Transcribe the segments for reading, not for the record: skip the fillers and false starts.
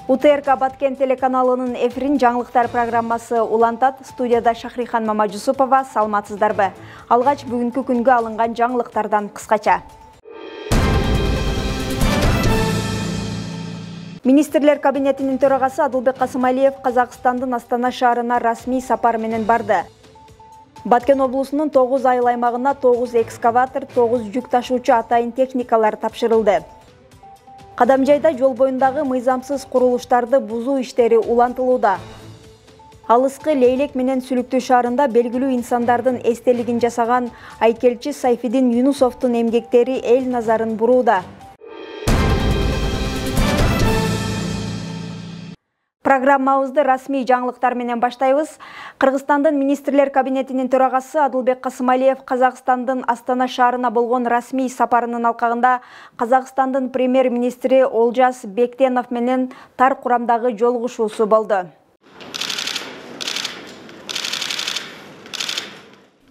УТРК Баткен телеканалынын эфирин жаңылыктар программасы улантат. Студияда Шахрихан Мамажусупова, саламатсыздарбы. Алгач бүгүнкү күнгө алынган жаңылыктардан кыскача. Министрлер кабинетинин төрагасы Адылбек Касымалиев Казакстандын Астана шаарына расмий сапар менен барды. Баткен облусунун 9 айыл аймагына 9 экскаватор, 9 жүк ташуучу атайын техникалар тапшырылды. Кадамжайда жол боюндагы мыйзамсыз курулуштарды бузуу иштери улантылууда. Алыскы Лейлек менен Сүлүктүү шаарында белгилүү инсандардын эстелигин жасаган айкелчи Сайфидин Юнусовдун эмгектери эл назарын бурууда. Программабызды расмий жаңылыктар менен баштайбыз. Кыргызстандын Министрлер кабинетинин төрагасы Адылбек Касымалиев Казакстандын Астана шаарына болгон расмий сапарынын алкагында Казакстандын премьер-министри Олжас Бектенов менен тар курамдагы жолугушуусу болду.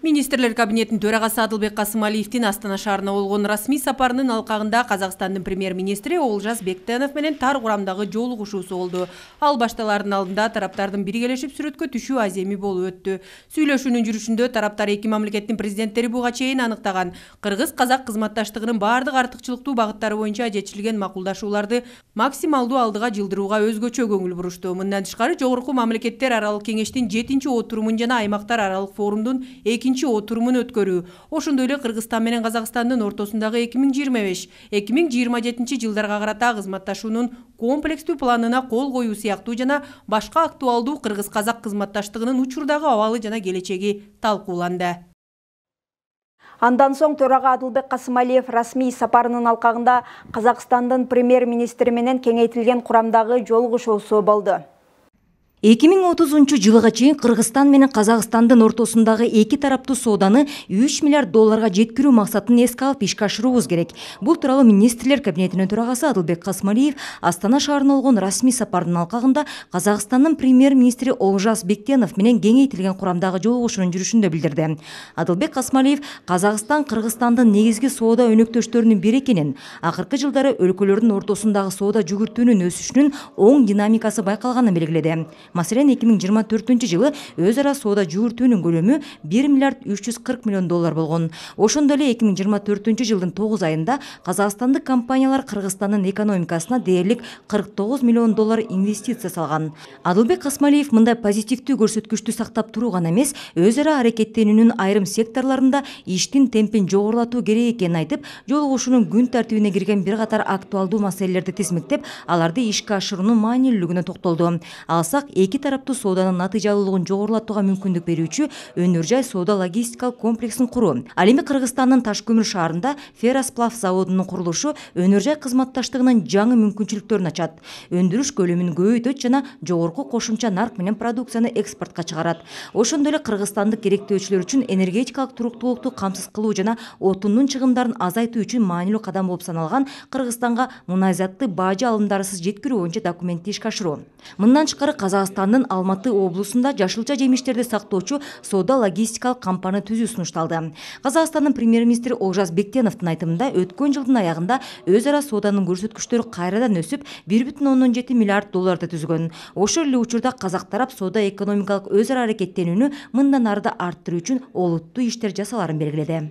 Министрлер кабинетinin төрагасы Адылбек Касымалиевдин Астана шаарына болгон расмий сапарынын алкагында Казакстандын премьер-министри Олжас Бектенов менен тар курамдагы жолугушуусу болду. Ал башталардын алдында тараптардын биргелешип сүрөткө түшүү аземи болуп өттү. Сүйлөшүүнүн жүрүшүндө тараптар эки мамлекеттин президенттери буга чейин аныктаган кыргыз-казак кызматташтыгынын бардык артыкчылыктуу багыттары боюнча жетишилген макулдашууларды максималдуу алдыга жылдырууга өзгөчө көңүл бурушту. Мындан тышкары жогорку мамлекеттер аралык кеңештин 7-чи отурумун жана аймактар аралык форумдун 2-чи отурумун өткөрүү. Ошондой эле Кыргызстан менен Казакстандын ортосундагы 2025-2027 жылдарга карата кызматташуунун комплекстүү планына кол коюу сыяктуу жана башка актуалдуу кыргыз-казак кызматташтыгынын учурдагы абалы жана келечеги талкууланды. Андан соң төрага Адылбек Касымалиев расмий сапарынын алкагында Казакстандын премьер-министри менен кеңейтилген курамдагы жолугушуусу болду. 2030 жылга чейин Кыргызстан менен Казакстандын ортосундагы эки тараптуу сооданы 3 миллиард долларга жеткирүү максатын эске алып ишке ашыруубуз керек. Бул тууралуу Министрлер кабинетинин төрагасы Адылбек Касымалиев Астана шаарына болгон расмий сапардын алкагында Казакстандын премьер-министри Олжас Бектенов менен кеңейтилген курамдагы жолугушуунун жүрүшүндө билдирди. Адылбек Касымалиев Казакстан Кыргызстандын негизги соода өнөктөштөрүнүн бири экенин, акыркы жылдары өлкөлөрдүн ортосундагы соода жүгүртүүнүн өсүшүнүн оң динамикасы байкалганын белгиледи. Маселен, 2024 жылы өз ара соода жүгүртүүнүн көлөмү 1 миллиард 340 миллион доллар болгон. Ошондой эле 2024 жылдын 9 айында казакстандык компаниялар Кыргызстандын экономикасына дээрлик 49 миллион доллар инвестиция салган. Адылбек Касымалиев мындай позитивдүү көрсөткүчтү сактап туруу гана эмес, өз ара аракеттенүүнүн айрым секторлорунда иштин темпин жогорулатуу керек экенин айтып, жолугушуунун күн тартибине кирген бир катар актуалдуу маселелерди тизмектеп, аларды ишке ашыруунун маанилүүлүгүнө токтолду. Алсак, эки тараптуу сооданын натыйжалуулугун жогорулатууга мүмкүндүк берүүчү өнөр жай соода логистикалык комплексин куруу. Ал эми Кыргызстандын Ташкөмүр шаарында ферросплав заводунун курулушу өнөр жай кызматташтыгынын жаңы мүмкүнчүлүктөрүн ачат. Өндүрүш көлөмүн көбөйтөт жана жогорку кошумча нарк менен продукцияны экспортко чыгарат. Ошондой эле кыргызстандык керектөөчүлөр үчүн энергетикалык туруктуулукту камсыз кылуу жана отундун чыгымдарын азайтуу үчүн маанилүү кадам болуп саналган Кыргызстанга мунайзатты бажы алымдарысыз жеткирүү боюнча документти ишке ашыруу. Мындан тышкары Казакстандын Алматы облусунда жашылча жемиштерди сактоочу соода логистикалык кампаны түзүү сунушталды. Казакстандын премьер-министри Олжас Бектеновдун айтымында өткөн жылдын аягында өз ара сооданын көрсөткүчтөрү кайрадан өсүп 1,17 миллиард долларды түзгөн. Ошол эле учурда казак тарап соода экономикалык өз ара аракеттенүүнү мындан ары да арттыруу үчүн олуттуу иштер жасаларын белгиледи.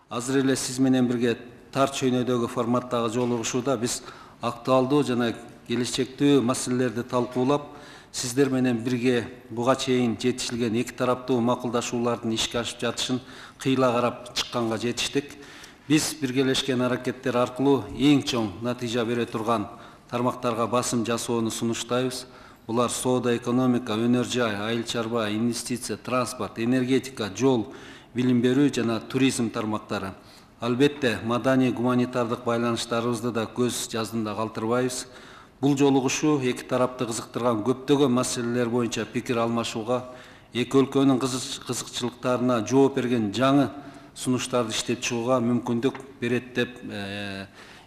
Азыр эле сиз менен бирге тар чөйнөдөгү форматтагы жолугушууда биз актуалдуу жана келечектүү маселелерди талкуулап, сиздер менен бирге буга чейин жетишилген эки тараптуу макулдашуулардын ишке ашып жатышын кыйла карап чыкканга жетиштик. Биз биргелешкен аракеттер аркылуу эң чоң натыйжа бере турган тармактарга басым жасоону сунуштайбыз. Булар соода, экономика, өнөр жай, айыл чарба, инвестиция, транспорт, энергетика, жол, билим берүү жана туризм тармактары. Албетте, маданий гуманитардык байланыштарыбызды да көз жаздында калтырбайбыз. Бул жолугушуу эки тарапты кызыктырган көптөгөн маселелер боюнча пикир алмашууга, эки өлкөнүн кызыкчылыктарына жооп берген жаңы сунуштарды иштеп чыгууга мүмкүндүк берет деп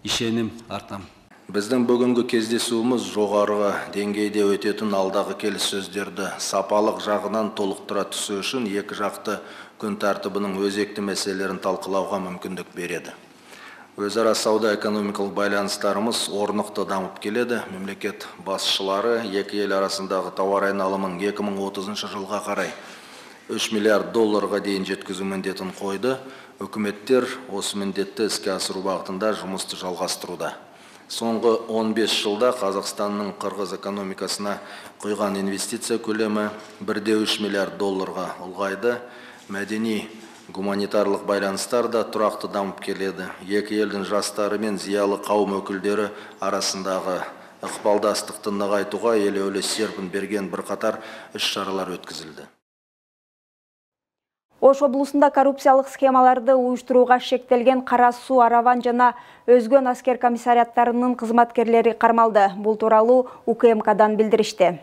ишеним артам. Биздин бүгүнкү кездесүүбүз жогору деңгейде өтөтүн алдагы келиссөздөрдү сапалык жагынан толуктура түсүү үчүн эки жакты күн тартибинин өзекти маселелерин талкылауга мүмкүндүк берет. Өзара сауда экономикалық байланыстарымыз орнықты дамып келеді. Мемлекет басшылары екі ел арасындағы тауар айналымын 2030 жылға қарай 3 миллиард долларға дейін жеткізу міндетін қойды. Үкіметтер осы міндетті іске асыру бағытында жұмысты жалғастыруда. Соңғы 15 жылда Қазақстанның Қырғыз экономикасына құйған инвестиция көлемі 1,3 миллиард долларға ұлғайды. Мәдени гуманитарлық байланыстар да тұрақты дамып келеді. Екі елдің жастары мен зиялы қауым өкілдері арасындағы ықпалдастықты нығайтуға елеулі серпін берген бірқатар іс-шаралар өткізілді. Ош облысында коррупциялық схемаларды уюштурууга шектелген Кара Суу, Араван жана өзгөн аскер комиссариаттарынын кызматкерлери кармалды. Бул тууралуу УКМКдан билдиришти.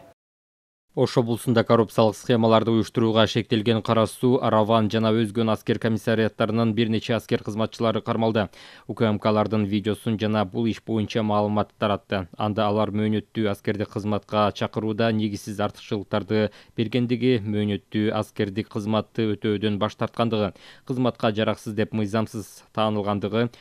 Ош облысында коррупциялық схемаларды уюштурууга шектелген Кара Суу, Араван жана өзгөн аскер комиссариаттарынын бир нече аскер кызматчылары кармалды. УКМКлардын видеосун жана бул иш боюнча маалымат таратты. Анда алар мөөнөттүү аскерди кызматка чакырууда негизсиз артыкчылыктарды бергендиги, мөөнөттүү аскердик кызматты өтөөдөн баш тарткандыгы, кызматка жараксыз деп мыйзамсыз таанылгандыгы,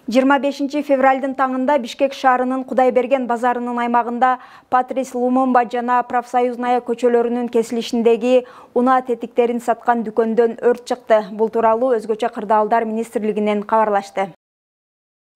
25 февралдын таңында Бишкек шаарынын Кудайберген базарынын аймагында Патрис Лумумба жана Профсоюзная көчөлөрүнүн кесилишиндеги унаа тетиктерин саткан дүкөндөн өрт чыкты. Бул тууралуу Өзгөчө кырдаалдар министрлигинен кабарлашты.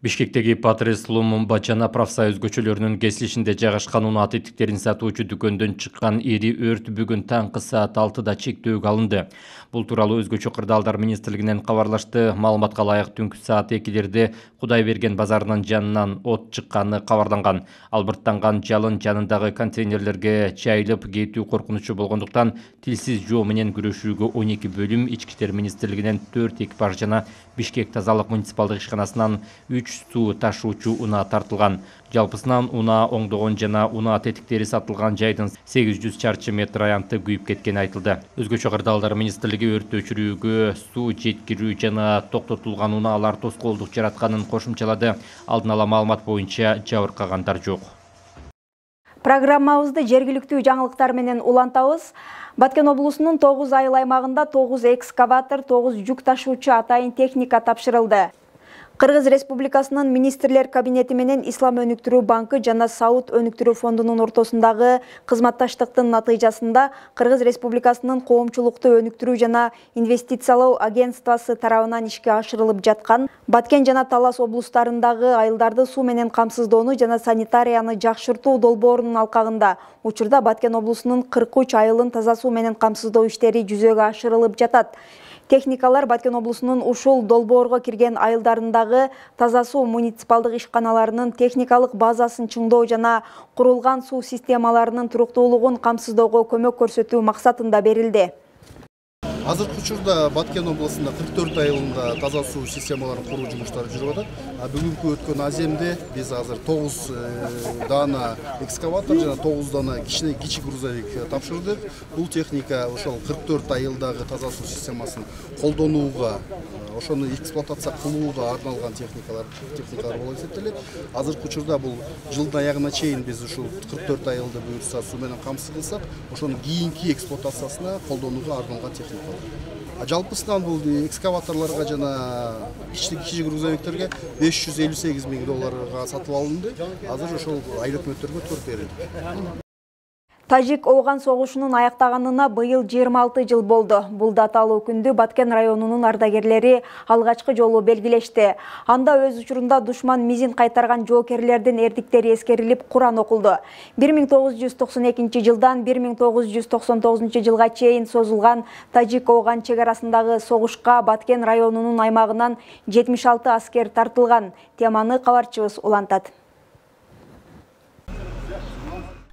Бишкектеги Патрис Лумумба жана Профсоюз көчөлөрүнүн кесилишинде жайгашкан унаа тетиктерин сатуучу дүкөндөн чыккан ири өрт бүгүн таңкы саат 6-да чектөөгө алынды. Бул тууралуу Өзгөчө кырдаалдар министрлигинен кабарлашты. Маалыматка ылайык түнкү саат 2-лерде Кудайберген базарынын жанынан от чыкканы кабарланган. Албырттанган жалын жанындагы контейнерлерге жайылып кетүү коркунучу болгондуктан тилсиз жоо менен күрөшүүгө 12 бөлүм, Ички иштер министрлигинен 4 экипаж жана Бишкек тазалык муниципалдык ишканасынан 3 суу ташуучу унаа тартылган. Жалпысынан унаа оңдогон жана унаа тетиктери сатылган жайдын 800 чарчы метр аянты күйүп кеткени айтылды. Өзгөчө кырдаалдар министрлиги өрттү өчүрүүгө суу жеткирүү жана токтотулган унаалар тоскоолдук жаратканын кошумчалады. Алдын ала маалымат боюнча жабыркагандар жок. Программабызды жергиликтүү жаңылыктар менен улантабыз. Баткен облусунун 9 айыл аймагында 9 экскаватор, 9 жүк ташуучу атайын техника тапшырылды. Кыргыз Республикасынын министрлер кабинети менен Ислам өнүктүрүү банкы жана Сауд өнүктүрүү фондунун ортосундагы кызматташтыктын натыйжасында Кыргыз Республикасынын коомчулукту өнүктүрүү жана инвестициялоо агентствосы тарабынан ишке ашырылып жаткан Баткен жана Талас облустарындагы айылдарды суу менен камсыздоону жана санитарияны жакшыртуу долбоорунун алкагында учурда Баткен облусунун 43 айылын таза суу менен камсыздоо иштери жүзөгө ашырылып жатат. Техникалар Баткен облусунун ушул долбоорго кирген айылдарындагы таза суу муниципалдык ишканаларынын техникалык базасын чыңдоо жана курулган суу системаларынын туруктуулугун камсыздоого көмөк көрсөтүү максатында берилди. Азыркы учурда Баткен областында 44 айылында таза суу системаларын куруу жумуштары жүрүп атат. Бүгүнкү өткөн аземде биз азыр 9 дана экскаватор жана 9 дана кичи грузовик тапшырдык. Бул техника ошол 44 айылдагы таза суу системасын колдонууга, ошону эксплуатация кылууга арналган техникалар болуп эсептелет. Азыркы учурда бул жылдын аягына чейин биз ушул 44 айылды буюрса суу менен камсыз кылсак, ошонун кийинки эксплуатациясына колдонууга арналган техника. Жалпысынан бул экскаваторлорго жана кичи грузовиктерге 558 000 долларга сатып алынды. Азыр ошол айыл өкмөттөргө туруп берилди. Тажик-Ооган согушунун аяктаганына быйыл 26 жыл болду. Бул даталуу күндү Баткен районунун ардагерлери алгачкы жолу белгилешти. Анда өз учурунда душман мизин кайтарган жоокерлердин эрдиктери эскерилип, Куран окулду. 1992 жылдан 1999 жылга чейин созулган Тажик-Ооган чек арасындагы согушка Баткен районунун аймагынан 76 аскер тартылган. Теманы кабарчыбыз улантат.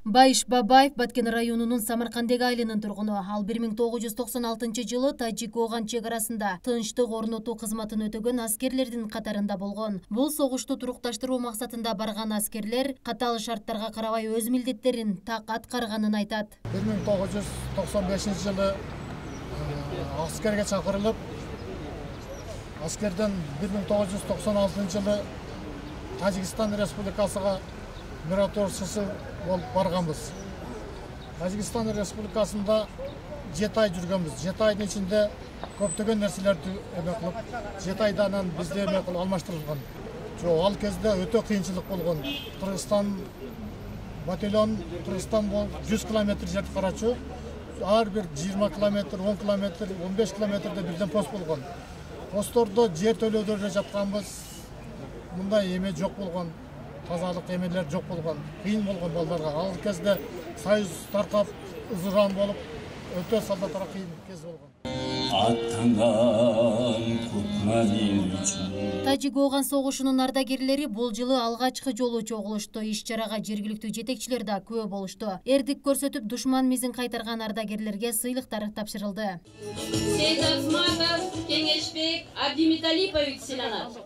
Байыш Бабаев Баткен районунун Самаркандеги айылынын тургуну. Ал 1996 жылы Тажик-Ооган чек арасында тынчтык орнотуу кызматын өтөгөн аскерлердин катарында болгон. Бул согушту турукташтыруу максатында барган аскерлер катаал шарттарга карабай өз милдеттерин так аткарганын айтат. 1995 жылы аскерге чакырылып, аскерден 1996 жылы Тажикстан Республикасыга миротворчысы болуп барганбыз. Тажикстан Республикасында 7 ай жүргенбіз. 7 айдың ішінде көптеген нәрселерді эме кылып, 7 айдан бізде эме кылып алмаштырылған. Ал кезде өтө кыйынчылык болгон. Кыргызстан батальон, Кыргызстан 100 километр жерди карачу. Ар бир 20 километр, 10 километр, 15 километрде бирден пост болгон. Посттордо жер төлөөдөрдө жатканбыз. Мындай эме жок болгон. Тазалык эмелер жок болгон. Кыйын болгон балдарга. Ал кезде союз таркап, ызыран болуп, өтө солдаттарга кыйын кез болгон. Тажик Ооган согушунун ардагерлери бул жылы алгачкы жолу чогулушту. Иш-чарага жергиликтүү жетекчилер да күбө болушту. Эрдик көрсөтүп, душман мизин кайтарган ардагерлерге сыйлыктар тапшырылды. Сейит Азматов, Кеңешбек, Абдимиталипович сыйланат.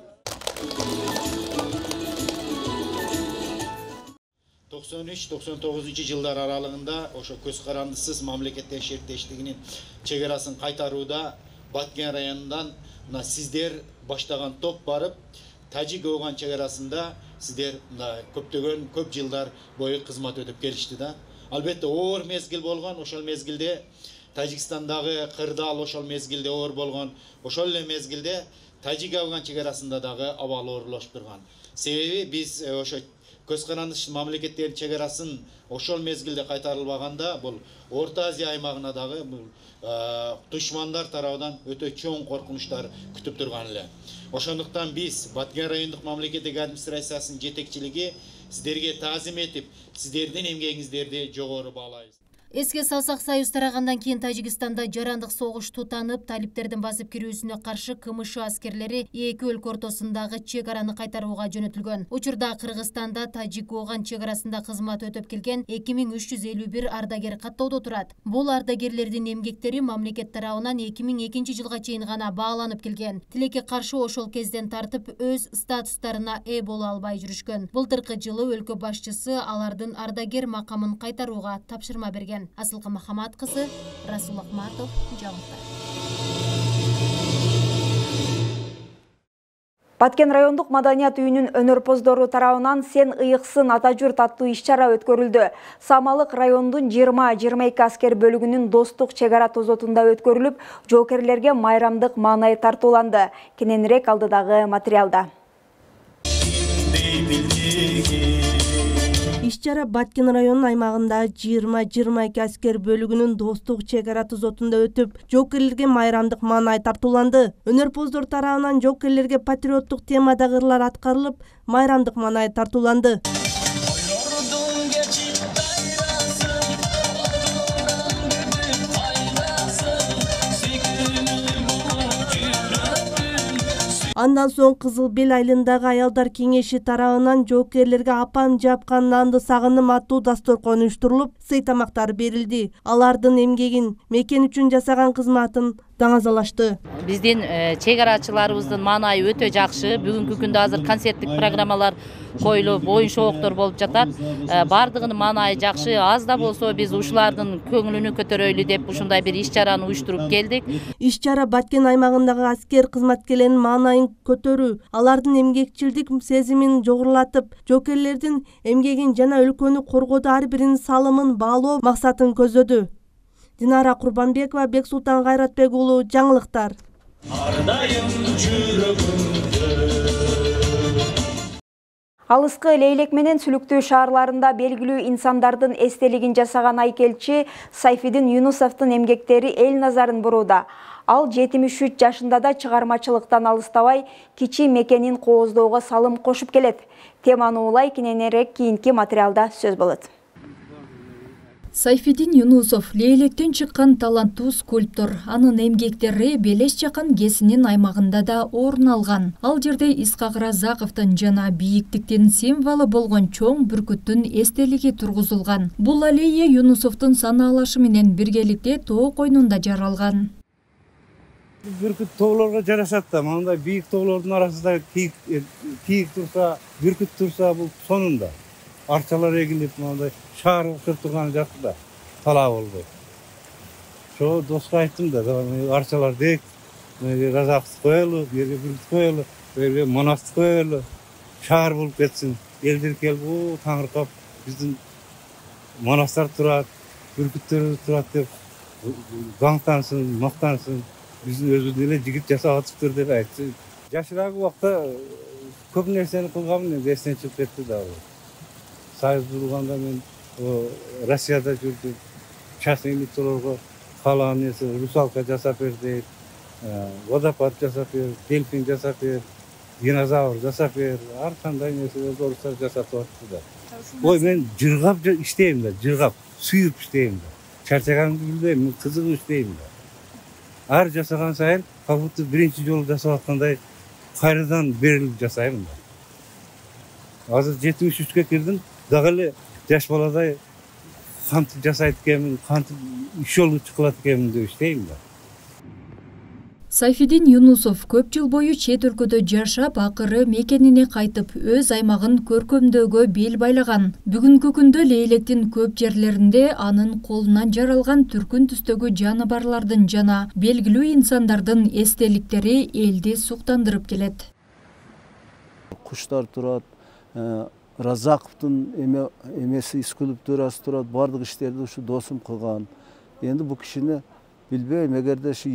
93-99 жылдар аралыгында ошо көз карандысыз мамлекеттер шерттештигинин чегарасын кайтарууда Баткен районунан сиздер баштаган топ барып, Тажик Ооган чегарасында сиздер көп жылдар бою кызмат өтүп келишти да. Албетте оор мезгил болгон, ошол мезгилде Тажикстандагы кырдаал ошол мезгилде оор болгон, ошол эле мезгилде Тажик Ооган чегарасында дагы абал оорлошуп турган. Себеби биз ошо көз карандысыз мамлекеттердин чегарасын ошол мезгилде кайтарылбаганда бул Орто Азия аймагына дагы душмандар тарабынан өтө чоң коркунучтар күтүп турган эле. Ошондуктан биз Баткен райондук мамлекеттик администрациясынын жетекчилиги сиздерге таазим этип, сиздердин эмгегиңиздерди жогору баалайбыз. Эске салсак, союз тарагандан кийин Тажикстанда жарандык согуш тутанып, талиптердин басып кирүүсүнө каршы КМШ аскерлери эки өлкө ортосундагы чегараны кайтарууга жөнөтүлгөн. Учурда Кыргызстанда Тажик Ооган чегарасында кызмат өтүп келген 2351 ардагер каттоодо турат. Бул ардагерлердин эмгектери мамлекет тарабынан 2002 жылга чейин гана бааланып келген. Тилекке каршы ошол кезден тартып өз статустарына ээ боло албай жүрүшкөн. Былтыркы жылы өлкө башчысы алардын ардагер макамын кайтарууга тапшырма берген. Асылкы Махамат кызы, Расул Ахматов, жаңылыктар. Баткен райондук маданият үйүнүн өнөрпоздору тарабынан сен ыйыксын ата журт аттуу иш-чара өткөрүлдү. Самалык райондун 20-22 аскер бөлүгүнүн достук чегара тозотунда өткөрүлүп, жоокерлерге майрамдык маанай тартууланды. Кененирээк алдыдагы материалда. Иш-чара Баткен районунун аймагында 20-22 аскер бөлүгүнүн достук чегара тозотунда өтүп, жоокерлерге майрамдык маанай тартууланды. Өнөрпоздор тарабынан жоокерлерге патриоттук темадагы ырлар аткарылып, майрамдык маанай тартууланды. Андан соң Кызыл Бел айылындагы аялдар кеңеши тарабынан жоокерлерге апам жапкан нанды сагыным аттуу дасторкон уюштурулуп, сый тамактар берилди. Алардын эмгегин, мекен үчүн жасаган кызматын даңазалашты. Биздин чегарачыларыбыздын маанайы өтө жакшы. Бүгүнкү күндө азыр концерттик программалар коюлуп, оюн шооктор болуп жатат. Бардыгынын маанайы жакшы. Аз да болсо биз ушулардын көңүлүнү көтөрөйлү деп ушундай бир иш-чараны уюштуруп келдик. Иш-чара Баткен аймагындагы аскер кызматкерлеринин маанайын көтөрүү, алардын эмгекчилдик сезимин жогорулатып, жоокерлердин эмгегин жана өлкөнү коргоодо ар биринин салымын баалоо максатын көздөдү. Динара Курбанбекова, Бексултан Кайратбек уулу, жаңылыктар. Алыскы Лейлек менен Сүлүктүү шаарларында белгилүү инсандардын эстелигин жасаган айкелчи Сайфидин Юнусовдун эмгектери эл назарын бурууда. Ал 73 жашында да чыгармачылыктан алыстабай, кичи мекенин кооздоого салым кошуп келет. Теманы улай кененирээк кийинки материалда сөз болот. Сайфидин Юнусов Лейлектен чыккан таланттуу скульптор. Анын эмгектери Белес жакын Кесинин аймагында да орун алган. Ал жерде Исхак Разаковдун жана бийиктиктин символу болгон чоң бүркүттүн эстелиги тургузулган. Бул аллея Юнусовдун санаалашы менен биргеликте тоо койнунда жаралган. Бүркүт тоолорго жарашат да, мындай бийик тоолордун арасында кийик турса, бүркүт турса бул сонунда. Арчалар эгилип, мындай шаар окшоп турган жакты да, талаа болду. Ошо доска айттым да, арчалар дек, Разакты коелу, жерге бүркүт коелу, жерге монастыр коелу, шаар болуп кетсин. Элдер келип, таңыркап, биздин монастыр турат, бүркүттөр турат деп даңқтансын, мақтансын, біздің өзіміздің эле жигит жасап атыптыр деп айтты. Жашыраак убакта көп нерсени кылганмын, енді эстен чыгып кетти да. Союз бурганда мен Россияда жүрдүм. Частный лицолорго каалаган нерсе русалка жасап бер дейт, водопад жасап бер, дельфин жасап бер, динозавр жасап бер, ар кандай нерселерди орустар жасатып атты да. Ой, мен жыргап иштейм да, жыргап, сүйүп иштейм да. Чарчаганымды билбейм, кызыгып иштейм да. Ар жасаган сайын, как будто биринчи жолу жасап аткандай кайрадан берилип жасайм да. Азыр 73-кө кирдим, дагы эле жаш баладай кантип жасайт экенмин, кантип иш жолу чыкылат экенмин деп иштейм да. Сайфидин Юнусов көп жыл бою чет өлкөдө жашап, акыры мекенине кайтып, өз аймагын көркөмдөөгө бел байлаган. Бүгүнкү күндө Лейлектин көп жерлеринде анын колунан жаралган түркүн түстөгү жаныбарлардын жана белгилүү инсандардын эстеликтери элди суктандырып келет. Куштар турат, Разаковдун эмеси скульптурасы турат, бардык иштерди ушу досум кылган. Энди бул кишини билбейм, эгерде ушу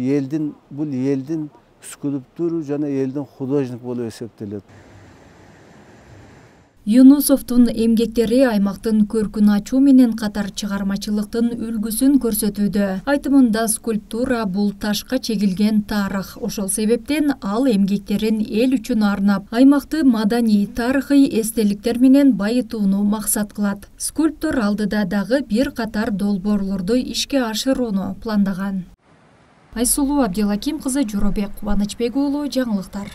бул элдин скульптуру жана элдин художник болуп эсептелет. Юнусовдун эмгектери аймактын көркүн ачуу менен катар чыгармачылыктын үлгүсүн көрсөтүүдө. Айтымында скульптура бул ташка чегилген тарых. Ошол себептен ал эмгектерин эл үчүн арнап, аймакты маданий, тарыхый эстеликтер менен байытууну максат кылат. Скульптор алдыда дагы бир катар долбоорлорду ишке ашырууну пландаган. Айсулуу Абдилаким кызы, Жоробек Кубанычбек уулу, жаңылыктар.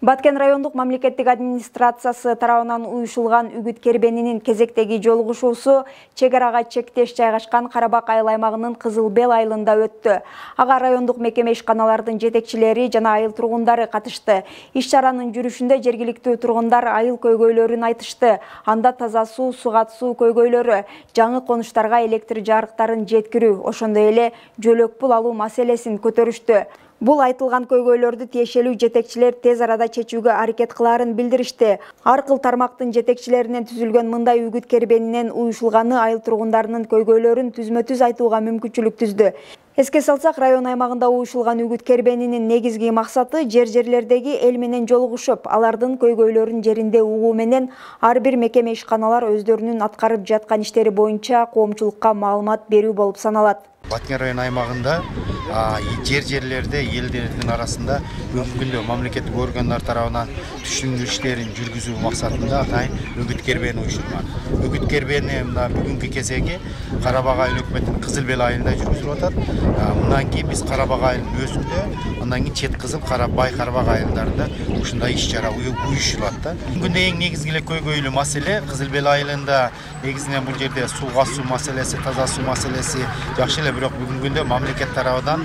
Баткен райондук мамлекеттик администрациясы тарабынан уюшулган үгүт кербенинин кезектеги жолугушуусу чек арага чектеш жайгашкан Карабак айыл аймагынын Кызыл Бел айылында өттү. Ага райондук мекеме ишканалардын жетекчилери жана айыл тургундары катышты. Иш-чаранын жүрүшүндө жергиликтүү тургундар айыл көйгөйлөрүн айтышты. Анда таза суу, сугат суу көйгөйлөрү, жаңы конуштарга электр жарыктарын жеткирүү, ошондой эле жөлөк пул алуу маселесин көтөрүштү. Бул айтылган көйгөйлөрдү тиешелүү жетекчилер тез арада чечүүгө аракет кылаарын билдиришти. Ар кыл тармактын жетекчилеринен түзүлгөн мындай үгүт кербенинен уюшулганы айыл тургундарынын көйгөйлөрүн түзмө-түз айтууга мүмкүнчүлүк түздү. Эске салсак, район аймагында уюшулган үгүт кербенинин негизги максаты жерлердеги эл менен жолугушуп, алардын көйгөйлөрүн жеринде угуу менен ар бир мекеме ишканалар өздөрүнүн аткарып жаткан иштери боюнча коомчулукка маалымат берүү болуп саналат. Баткен район аймагында жерлерде элдердин арасында бүгүнкү күндө мамлекеттик органдар тарабынан түшүндүрүү иштерин жүргүзүү максатында атайын үгүт кербени уюштурулган. Үгүт кербени мына бүгүнкү кезеги Карабак айыл өкмөтүнүн Кызыл Бел айылында жүргүзүлүп атат. Мындан кийин биз Карабак айылынын өзүндө, андан кийин Чет Кызыл, Карабай, Карабак айылдарында ушундай иш-чара уюштурулат да. Бүгүнкү эң негизги көйгөйлүү маселе Кызыл Бел айылында негизинен бул жерде сууга суу маселеси, таза суу маселеси жакшы эле, бирок бүгүнкү күндө мамлекет тарабынан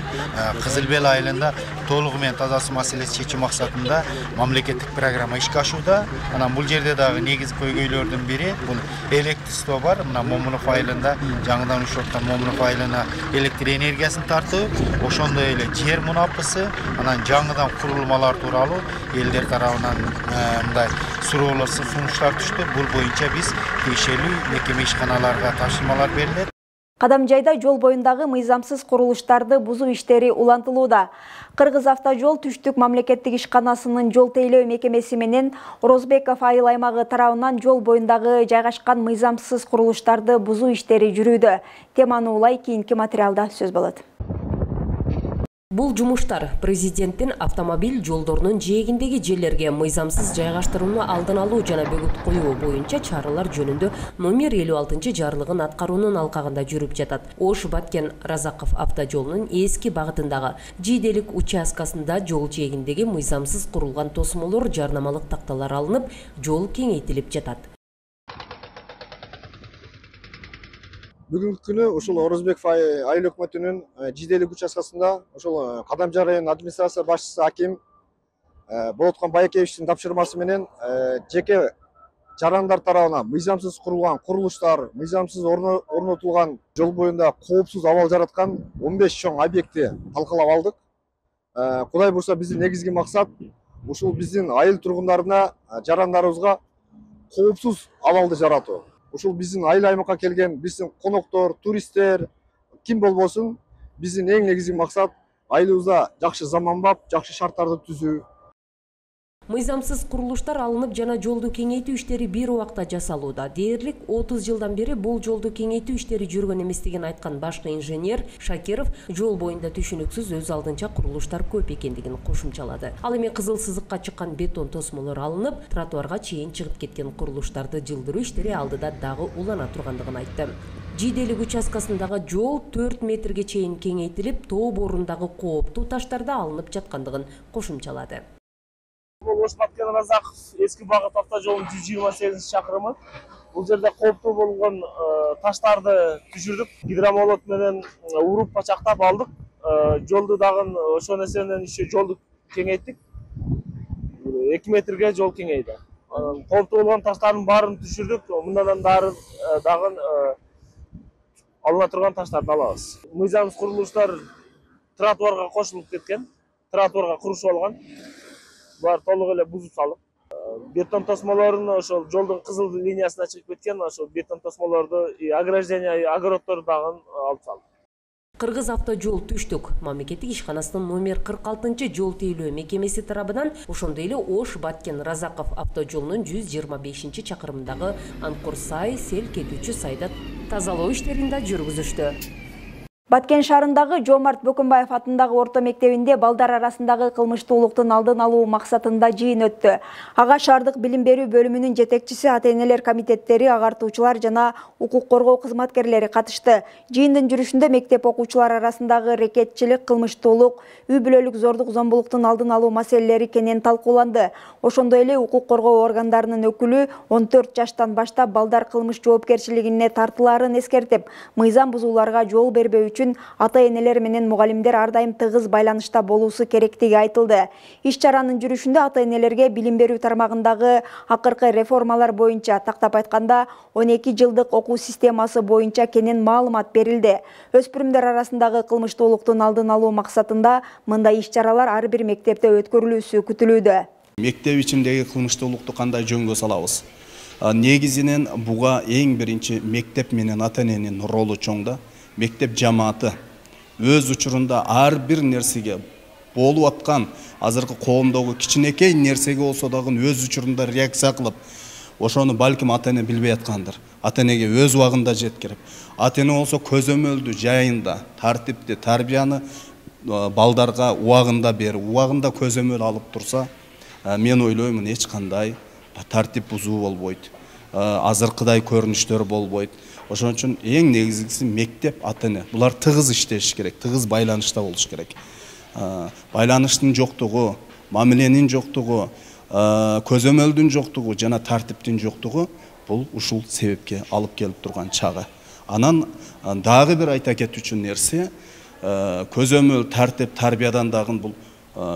Кызыл Бел айылында толугу менен таза суу маселеси чечүү максатында мамлекеттик программа ишке ашууда. Анан бул жерде дагы негизги көйгөйлөрдүн бири бул электричество бар. Мына Момунов айылында жаңыдан уюштурулган Момунов айылына электр энергиясын тартуу, ошондой эле жер мунапысы, анан жаңыдан курулмалар тууралуу элдер тарабынан мындай суроолор, сунуштар түштү. Бул боюнча биз тиешелүү мекеме ишканаларга тапшырмалар берилет. Кадамжайда жол боюндагы мыйзамсыз курулуштарды бузуу иштери улантылууда. Кыргыз автожол түштүк мамлекеттик ишканасынын жол тейлөө мекемеси менен Орозбеков айыл аймагы тарабынан жол боюндагы жайгашкан мыйзамсыз курулуштарды бузуу иштери жүрүүдө. Теманы улай кийинки материалда сөз болот. Бул жумуштар президенттин автомобиль жолдорунун жээгиндеги жерлерге мыйзамсыз жайгаштырууну алдын алуу жана бөгөт коюу боюнча чаралар жөнүндө номер 56 жарлыгын аткаруунун алкагында жүрүп жатат. Ош Баткен Разаков автожолунун эски багытындагы жийделик участкасында жол жээгиндеги мыйзамсыз курулган тосмолор жарнамалык такталар алынып, жол кеңейтилип жатат. Бүгүнкү күнү ушул Орозбеков айыл өкмөтүнүн жийделик участкасында ушул Кадамжай район администрация башчысы Аким Болоткон Байкевичтин тапшырмасы менен жеке жарандар тарабынан мыйзамсыз курулган курулуштар, мыйзамсыз орнотулган жол боюнда коопсуз абал жараткан 15 чоң объектти талкалап алдык. Кудай бурса биздин негизги максат ушул биздин айыл тургундарына, жарандарыбызга коопсуз абалды жаратуу. Ушул биздин айыл аймакка келген биздин коноктор, туристтер ким болбосун биздин эң негизги максат айылыбызда жакшы заманбап, жакшы шарттарды түзүү. Мыйзамсыз курулуштар алынып жана жолду кеңейтүү иштери бир убакта жасалууда. Дээрлик 30 жылдан бери бул жолду кеңейтүү иштери жүргөн эместигин айткан башкы инженер Шакиров жол боюнда түшүнүксүз өз алдынча курулуштар көп экендигин кошумчалады. Ал эми кызыл сызыкка чыккан бетон тосмолор алынып, тротуарга чейин чыгып кеткен курулуштарды жылдыруу иштери алдыда дагы улана тургандыгын айтты. Жиделик участкасындагы жол 4 метрге чейин кеңейтилип, тоо борундагы кооптуу таштарды алынып жаткандыгын кошумчалады. Ош Баткен-Разаков эски багыт автожолунун 128 чакырымы. Бул жерде кооптуу болгон таштарды түшүрдүк. Гидромолот менен уруп пачактап алдык. Жолду дагы ошол нерсенен жолду кеңейттик. 2 метрге жол кеңейди. Кооптуу болгон таштардын баарын түшүрдүк. Мындан дагы алына турган таштарды алабыз. Мыйзамсыз курулуштар тротуарга кошулуп кеткен. Тротуарга курушуп алган. Булар толук эле бузуп салып. Бетон тосмолорун ошол жолдун кызыл линиясына чыгып кеткен, ошол бетон тосмолорду ограждение, огороддорду дагы алып салып. Кыргыз автожол түштүк мамлекеттик ишканасынын номер 46 жол тейлөө мекемеси тарабынан ошондой эле Ош Баткен-Разаков автожолунун 125 чакырымындагы Анкур-Сай сел кетүүчү сайда тазалоо иштерин да жүргүзүштү. Баткен шаарындагы Жомарт Бөкөнбаев атындагы орто мектебинде балдар арасындагы кылмыштуулуктун алдын алуу максатында жыйын өттү. Ага шаардык билим берүү бөлүмүнүн жетекчиси, ата-энелер комитеттери, агартуучулар жана укук коргоо кызматкерлери катышты. Жыйындын жүрүшүндө мектеп окуучулар арасындагы рекетчилик, кылмыштуулук, үй бүлөлүк зордук зомбулуктун алдын алуу маселелери кенен талкууланды. Ошондой эле укук коргоо органдарынын өкүлү 14 жаштан баштап балдар кылмыш жоопкерчилигине тартылаарын эскертип, мыйзам бузууларга жол бербөө үчүн ата-энелер менен мугалимдер ар дайым тыгыз байланышта болуусу керектиги айтылды. Иш чаранын жүрүшүндө ата-энелерге билим берүү тармагындагы акыркы реформалар боюнча, тактап айтканда 12 жылдык окуу системасы боюнча кенен маалымат берилди. Өспүрүмдөр арасындагы кылмыштуулуктун алдын алуу максатында мындай иш чаралар ар бир мектепте өткөрүлүүсү күтүлүүдө. Мектеп ичиндеги кылмыштуулукту кандай жөнгө салабыз? Негизинен буга эң биринчи мектеп менен ата-эненин ролу чоң да. Мектеп жамааты өз учурунда ар бир нерсеге болуп аткан азыркы коомдогу кичинекей нерсеге болсо дагы өз учурунда реакция кылып, ошону балким ата-эне билбей аткандыр. Ата-энеге өз убагында жеткирип, ата-эне болсо көзөмөлдү жайында, тартипти, тарбияны балдарга убагында берип, убагында көзөмөл алып турса, мен ойлоймун эч кандай тартип бузуу болбойт. Азыркыдай көрүнүштөр болбойт. Ошон үчүн эң негизгиси мектеп, ата-эне. Булар тыгыз иштеш керек, тыгыз байланышта болуш керек. Байланыштын жоктугу, мамиленин жоктугу, көзөмөлдүн жоктугу жана тартиптин жоктугу бул ушул себепке алып келип турган чагы. Анан дагы бир айта кетүүчү нерсе, көзөмөл, тартип, тарбиядан дагы бул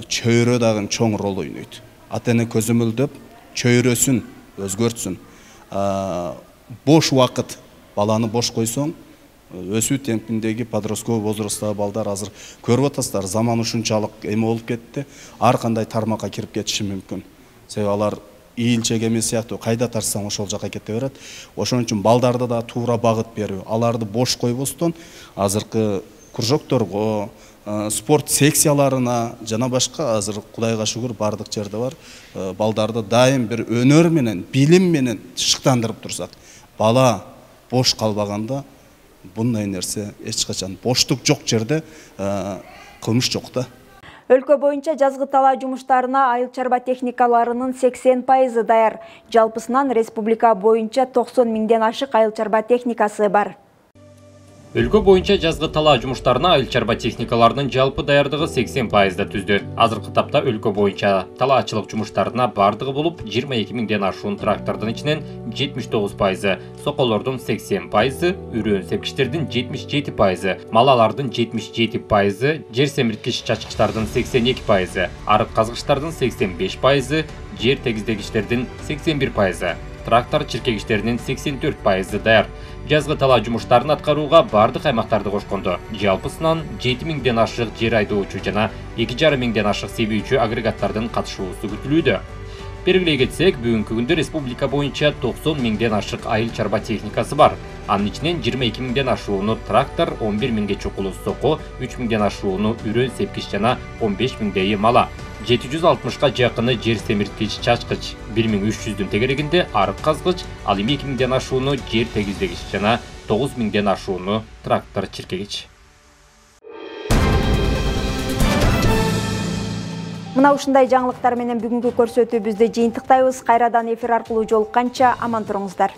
чөйрө дагы чоң рол ойнойт. Ата-эне көзөмөлдөп, чөйрөсүн өзгөртсүн. Бош убакыт баланы бош койсоң, өсүү темпиндеги подростковый возрасттагы балдар азыр көрүп атасыздар, заман ушунчалык эме болуп кетти, ар кандай тармакка кирип кетиши мүмкүн. Себеби алар ийилчек эмес сыяктуу кайда тарсаң ошол жака кете берет. Ошон үчүн балдарды да туура багыт берүү, аларды бош койбостон азыркы кружокторго, спорт секцияларына жана башка азыр Кудайга шүгүр бардык жерде бар. Балдарды дайым бир өнөр менен, билим менен шыктандырып турсак, бала бош калбаганда bunday нерсе эч качан боштук жок жерде кылмыш жок да. Өлкө боюнча жазгы талаа жумуштарына айыл чарба техникаларынын 80% даяр. Жалпысынан республика боюнча 90 миңден ашык айыл чарба техникасы бар. Өлкө боюнча жазгы талаа жумуштарына айыл чарба техникаларынын жалпы даярдыгы 80% түздү. Азыркы тапта өлкө боюнча талаачылык жумуштарына бардыгы болуп 22 миңден ашуун трактордун ичинен 79%, соколордун 80%, үрөөн сепкичтердин 77%, малалардын 77%, жер семирткич чачкычтардын 82%, арык казгычтардын 85%, жер тегиздегичтердин 81%, трактор чиркегичтеринин 84% даяр. Жазгы талаа жумуштарын аткарууга бардык аймактарды кошкондо жалпысынан 7 миңден ашык жер айдоочу жана 2,5 миңден ашык себүүчү агрегаттардын катышуусу күтүлүүдө. Белгилей кетсек, бүгүнкү күндө республика боюнча 90 миңден ашык айыл чарба техникасы бар. Анын ичинен 22 миңден ашууну трактор, 11 миңге чукулу сокко, 3 миңден ашууну үрөн сепкич жана 15 миңдейи мала. 760-ка жакыны жер семирткич чачкыч, 1300-дүн тегерегинде арык казгыч, ал эми 2 миңден ашууну жер тегиздегич жана 9 миңден ашууну трактор чиркегич. Мына ушундай жаңылыктар менен бүгүнкү көрсөтүүбүздү жыйынтыктайбыз. Кайрадан эфир аркылуу жолукканча аман туруңуздар.